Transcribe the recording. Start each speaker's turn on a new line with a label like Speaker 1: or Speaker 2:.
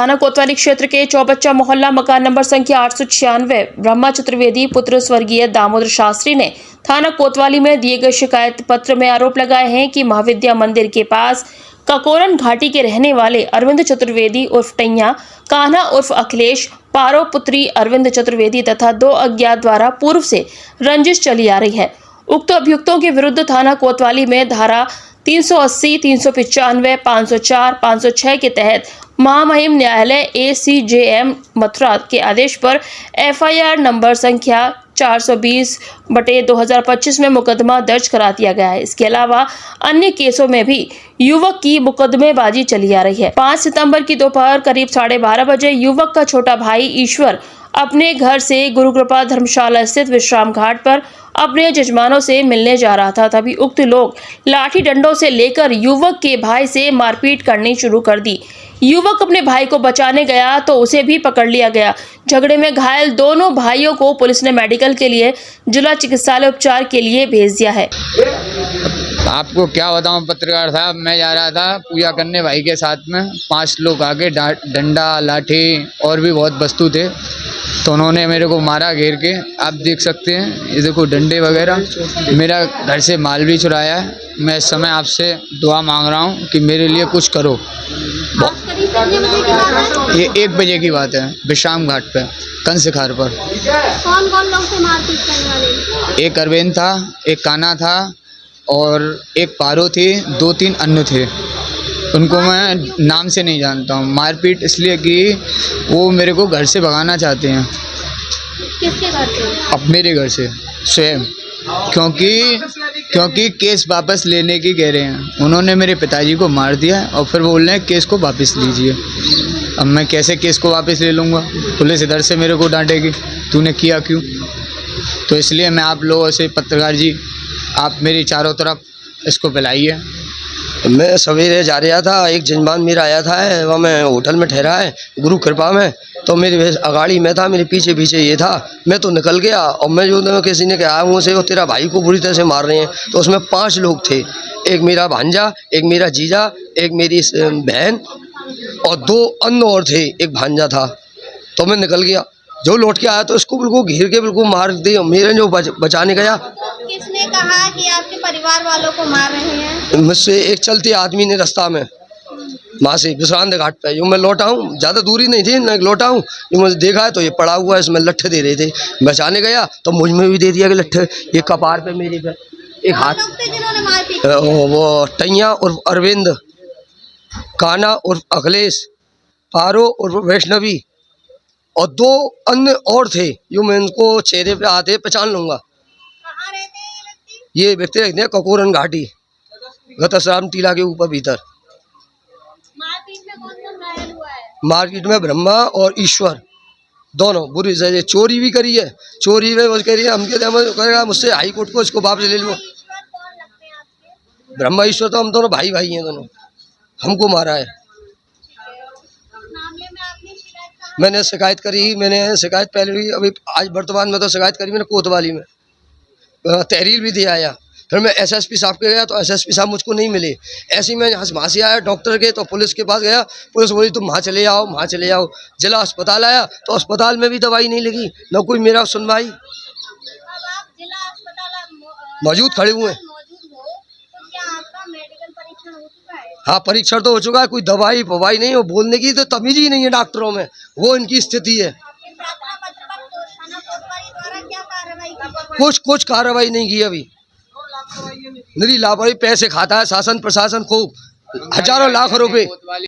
Speaker 1: थाना कोतवाली क्षेत्र के चौबच्चा मोहल्ला मकान नंबर संख्या 896 ब्रह्मा चतुर्वेदी पुत्र स्वर्गीय दामोदर शास्त्री ने थाना कोतवाली में दिए गए शिकायत पत्र में आरोप लगाए हैं कि महाविद्या मंदिर के पास ककोरन घाटी के रहने वाले अरविंद चतुर्वेदी उर्फ टैया, कान्हा उर्फ अखिलेश, पारो पुत्री अरविंद चतुर्वेदी तथा दो अज्ञात द्वारा पूर्व से रंजिश चली आ रही है। उक्त अभियुक्तों के विरुद्ध थाना कोतवाली में धारा 380, 395, 504, 506 के तहत महामहिम न्यायालय ACJM मथुरा के आदेश पर FIR नंबर संख्या 420/2025 में मुकदमा दर्ज करा दिया गया है। इसके अलावा अन्य केसों में भी युवक की मुकदमेबाजी चली आ रही है। 5 सितंबर की दोपहर करीब 12:30 बजे युवक का छोटा भाई ईश्वर अपने घर से गुरुकृपा धर्मशाला स्थित विश्राम घाट पर अपने जजमानों से मिलने जा रहा था। तभी उक्त लोग लाठी डंडों से लेकर युवक के भाई से मारपीट करनी शुरू कर दी। युवक अपने भाई को बचाने गया तो उसे भी पकड़ लिया गया। झगड़े में घायल दोनों भाइयों को पुलिस ने मेडिकल के लिए जिला चिकित्सालय उपचार के लिए भेज दिया है।
Speaker 2: आपको क्या बताऊं पत्रकार साहब, मैं जा रहा था पूजा करने भाई के साथ में। 5 लोग आके डंडा लाठी और भी बहुत वस्तु थे, तो उन्होंने मेरे को मारा घेर के। आप देख सकते हैं, ये देखो डंडे वगैरह। मेरा घर से माल भी चुराया है। मैं इस समय आपसे दुआ मांग रहा हूँ कि मेरे लिए कुछ करो। ये 1 बजे की बात है, विश्राम घाट पे कंसिखार पर।
Speaker 3: कौन कौन लोग थे मारपीट करने वाले?
Speaker 2: एक अरविंद था, एक कान्हा था और एक पारो थी, 2-3 अन्य थे। उनको मैं नाम से नहीं जानता हूँ। मारपीट इसलिए कि वो मेरे को घर से भगाना चाहते हैं।
Speaker 3: किसके घर से?
Speaker 2: अब मेरे घर से स्वयं, क्योंकि केस वापस लेने की कह रहे हैं। उन्होंने मेरे पिताजी को मार दिया और फिर बोल रहे हैं केस को वापस लीजिए। अब मैं कैसे केस को वापस ले लूँगा? पुलिस इधर से मेरे को डांटेगी, तूने किया क्यों? तो इसलिए मैं आप लोगों से, पत्रकार जी, आप मेरी चारों तरफ इसको फैलाइए।
Speaker 4: मैं सवेरे जा रहा था, एक जजमान मेरा आया था, वह मैं होटल में ठहरा है गुरु कृपा में। तो मेरी अगाड़ी में था, मेरे पीछे पीछे ये था। मैं तो निकल गया और मैं जो किसी ने कहा मुँह से वो तेरा भाई को बुरी तरह से मार रहे हैं। तो उसमें 5 लोग थे, एक मेरा भांजा, एक मेरा जीजा, एक मेरी बहन और 2 अन्य और थे, एक भांजा था। तो मैं निकल गया। जो लौट के आया तो इसको बिल्कुल घेर के बिल्कुल मार दिया। मेरे जो बचाने गया।
Speaker 3: किसने कहा कि आपके परिवार वालों को मार रहे हैं?
Speaker 4: मुझसे एक चलते आदमी ने रास्ता में वहाँ से विश्राम घाट पे, जो मैं लौटा हूँ, ज़्यादा दूरी नहीं थी, मैं लौटा हूँ, जो मुझे देखा है तो ये पड़ा हुआ है, इसमें लट्ठे दे रहे थे। बचाने गया तो मुझ में भी दे दिया कि लट्ठे, ये कपार पे मेरे पे, एक हाथ।
Speaker 3: जिन्होंने मारपीट
Speaker 4: वो टैया उर्फ अरविंद, कान्हा उर्फ अखिलेश, पारो उर्फ वैष्णवी और 2 अन्य और थे, जो मैं उनको चेहरे पे आते पहचान लूँगा।
Speaker 3: कहाँ रहते हैं ये व्यक्ति?
Speaker 4: ये व्यक्ति रहते हैं ककोरन घाटी, गतश्राम टीला के ऊपर भीतर।
Speaker 3: मारपीट में कौन कौन घायल हुआ है?
Speaker 4: मार्केट में ब्रह्मा और ईश्वर दोनों बुरी से चोरी भी करी है। चोरी में वो कह रही है, हम कहते हैं मुझसे हाई कोर्ट को इसको वापस ले लो।
Speaker 3: कौन लगते हैं आपके?
Speaker 4: ब्रह्मा ईश्वर तो हम दोनों भाई हैं दोनों। हमको मारा है।
Speaker 3: मामले में आपने शिकायत कहाँ?
Speaker 4: मैंने शिकायत करी, मैंने शिकायत पहले भी, अभी आज वर्तमान में तो शिकायत करी मैंने कोतवाली में, तहरीर भी दिया आया। फिर मैं SSP साहब के गया तो SSP साहब मुझको नहीं मिले। ऐसे ही मैं वहाँ से आया डॉक्टर के, तो पुलिस के पास गया। पुलिस बोली तुम वहाँ चले जाओ, वहाँ चले जाओ। जिला अस्पताल आया तो अस्पताल में भी दवाई नहीं लगी, न कोई मेरा सुनवाई।
Speaker 3: अब आप जिला अस्पताल
Speaker 4: मौजूद खड़े हुए हैं।
Speaker 3: मौजूद हो, तो क्या आपका मेडिकल परीक्षण हो चुका है?
Speaker 4: हाँ, परीक्षण तो हो चुका है, कोई दवाई फवाई नहीं, वो बोलने की तो तमीज ही नहीं है डॉक्टरों में, वो इनकी स्थिति है।
Speaker 3: प्रार्थना पत्र पर तो थाना कोतवाली द्वारा क्या कार्रवाई की?
Speaker 4: कुछ कार्रवाई नहीं की अभी। मेरी लापरवाही, पैसे खाता है शासन प्रशासन खूब, हजारों लाख रुपए।